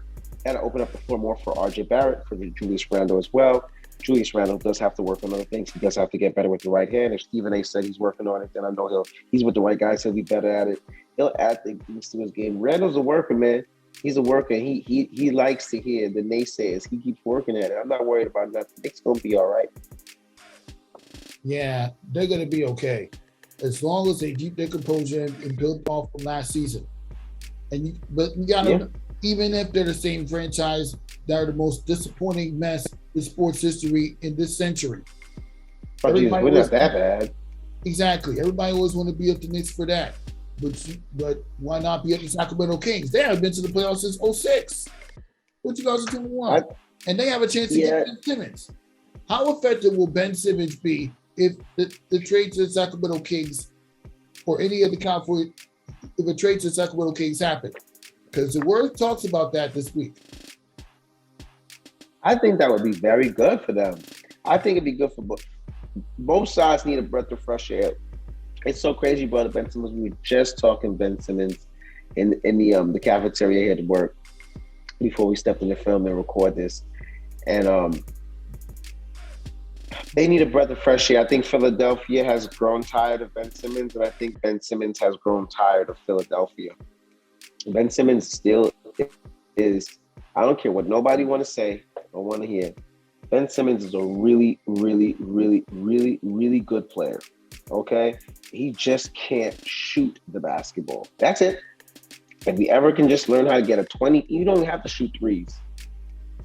Speaker 4: got to open up the floor more for RJ Barrett, for Julius Randle as well. Julius Randle does have to work on other things. He does have to get better with the right hand. If Stephen A said he's working on it, then I know he's with the right guys. He'll be better at it. He'll add things to his game. Randle's a worker, man. He's a worker. He likes to hear the naysayers. He keeps working at it. I'm not worried about nothing. It's going to be all right.
Speaker 3: Yeah, they're going to be okay. As long as they keep their composure and build off from last season. But you got to, even if they're the same franchise, they're the most disappointing mess in sports history in this century.
Speaker 4: We're not that bad.
Speaker 3: Exactly. Everybody always want to be up the Knicks for that. But why not be up the Sacramento Kings? They haven't been to the playoffs since 2006. 2021. And they have a chance to get Ben Simmons. How effective will Ben Simmons be if the trade to the Sacramento Kings or any of the California, if a trade to the Sacramento Kings happen? Because the word talks about that this week.
Speaker 4: I think that would be very good for them. I think it'd be good for both sides. Need a breath of fresh air. It's so crazy you brought up Ben Simmons. We were just talking Ben Simmons in the cafeteria here at work before we stepped in the film and record this. And they need a breath of fresh air. I think Philadelphia has grown tired of Ben Simmons, and I think Ben Simmons has grown tired of Philadelphia. Ben Simmons still is, I don't care what nobody want to say or want to hear. Ben Simmons is a really, really, really, really, really good player. Okay? He just can't shoot the basketball. That's it. If we ever can just learn how to get a 20, you don't have to shoot threes.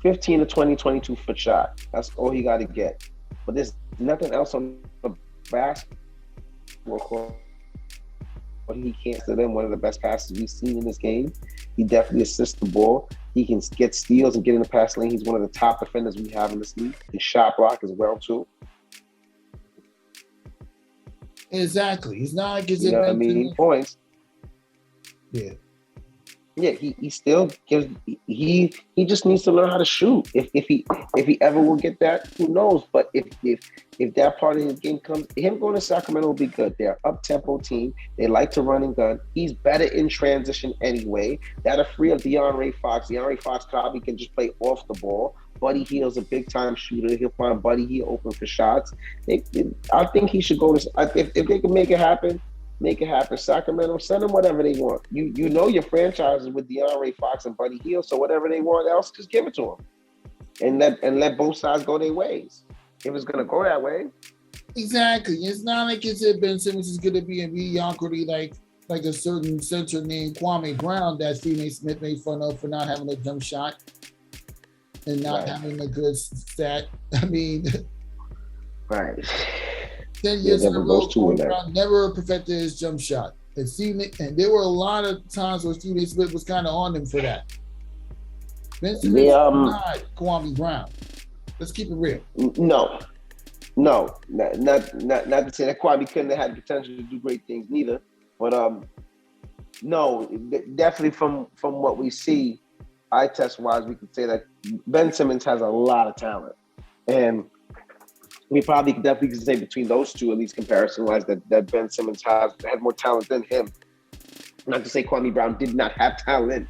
Speaker 4: 15 to 20, 22-foot shot. That's all he got to get. But there's nothing else on the basketball court. But he can't. So then one of the best passes we've seen in this game. He definitely assists the ball. He can get steals and get in the pass lane. He's one of the top defenders we have in this league. His shot block as well too.
Speaker 3: Exactly. He's not like his
Speaker 4: he points.
Speaker 3: Yeah.
Speaker 4: Yeah, he still gives. He just needs to learn how to shoot. If he ever will get that, who knows? But if that part of his game comes, him going to Sacramento will be good. They're an up-tempo team. They like to run and gun. He's better in transition anyway. That'll free up DeAndre Fox. DeAndre Fox probably can just play off the ball. Buddy Hield's a big-time shooter. He'll find Buddy Hield open for shots. I think he should go to. If they can make it happen. Make it happen. Sacramento, send them whatever they want. You know your franchise is with DeAndre Fox and Buddy Hield, so whatever they want else, just give it to them. And let both sides go their ways. If it's going to go that way.
Speaker 3: Exactly. It's not like it's that Ben Simmons is going to be in mediocrity like a certain center named Kwame Brown that Stephen A. Smith made fun of for not having a jump shot. and not
Speaker 4: Right.
Speaker 3: having a good stat. I mean,
Speaker 4: Right.
Speaker 3: 10 years in a row,
Speaker 4: those two were
Speaker 3: Kwame
Speaker 4: there.
Speaker 3: Brown never perfected his jump shot. And there were a lot of times where Stephen A. Smith was kind of on him for that. Ben Simmons is not Kwame Brown. Let's keep it real.
Speaker 4: No, not to say that Kwame couldn't have had the potential to do great things neither, but no, definitely from what we see, eye test wise, we could say that Ben Simmons has a lot of talent, and we probably could definitely say between those two, at least comparison wise, that Ben Simmons had more talent than him. Not to say Kwame Brown did not have talent,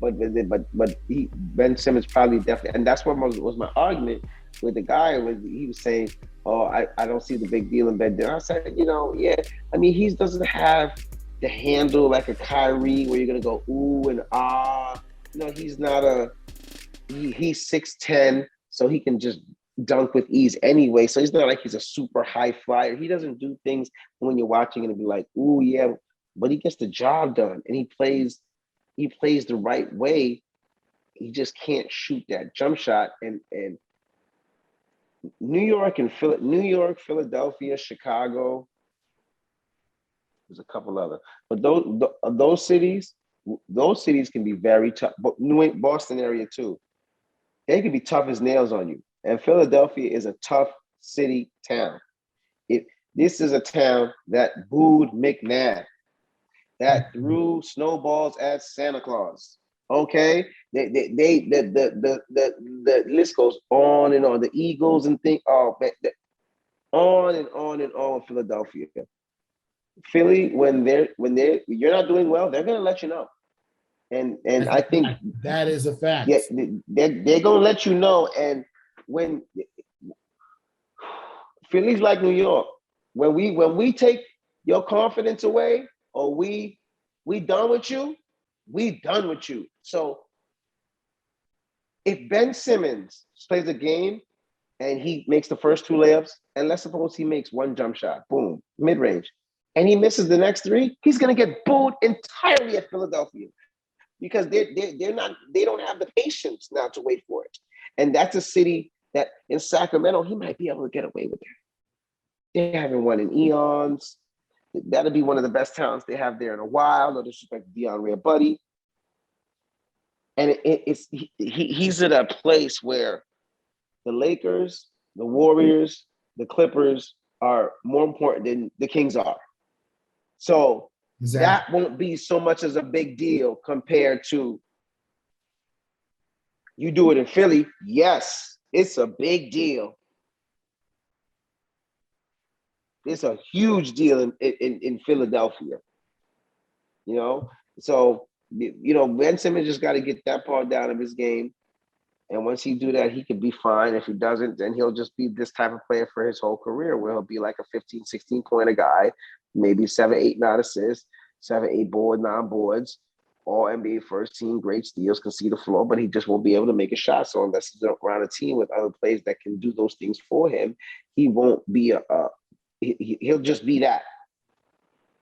Speaker 4: but Ben Simmons probably definitely, and that's what was my argument with the guy when he was saying, "Oh, I don't see the big deal in Ben." I said, yeah, I mean, he doesn't have the handle like a Kyrie where you're gonna go ooh and ah. He's not he's 6'10", so he can just dunk with ease anyway. So he's not like he's a super high flyer. He doesn't do things when you're watching and be like, ooh yeah, but he gets the job done and he plays the right way. He just can't shoot that jump shot. And New York, Philadelphia, Chicago, there's a couple other, but those cities can be very tough. But Boston area too, they can be tough as nails on you. And Philadelphia is a tough city town. This is a town that booed McNabb, that threw snowballs at Santa Claus. Okay, the list goes on and on. The Eagles and things. On and on and on. Philadelphia, Philly, when you're not doing well, they're gonna let you know. And I think
Speaker 3: that is a fact.
Speaker 4: Yeah, they're gonna let you know. And when Philly's like New York, when we take your confidence away, or we done with you, we done with you. So if Ben Simmons plays a game and he makes the first two layups, and let's suppose he makes one jump shot, boom, mid-range, and he misses the next three, he's gonna get booed entirely at Philadelphia because they don't have the patience now to wait for it. And that's a city that in Sacramento, he might be able to get away with it. They haven't won in eons. That'll be one of the best talents they have there in a while. No disrespect to Dion Rare Buddy. And he's at a place where the Lakers, the Warriors, the Clippers are more important than the Kings are. So that won't be so much as a big deal compared to you do it in Philly. Yes, it's a big deal. It's a huge deal in Philadelphia. So Ben Simmons just got to get that part down of his game. And once he do that, he could be fine. If he doesn't, then he'll just be this type of player for his whole career, where he'll be like a 15, 16-pointer guy, maybe 7, 8, 9 assists, 7, 8 boards, 9 boards, all NBA first team, great steals, can see the floor, but he just won't be able to make a shot. So unless he's around a team with other players that can do those things for him, he won't be he'll just be that.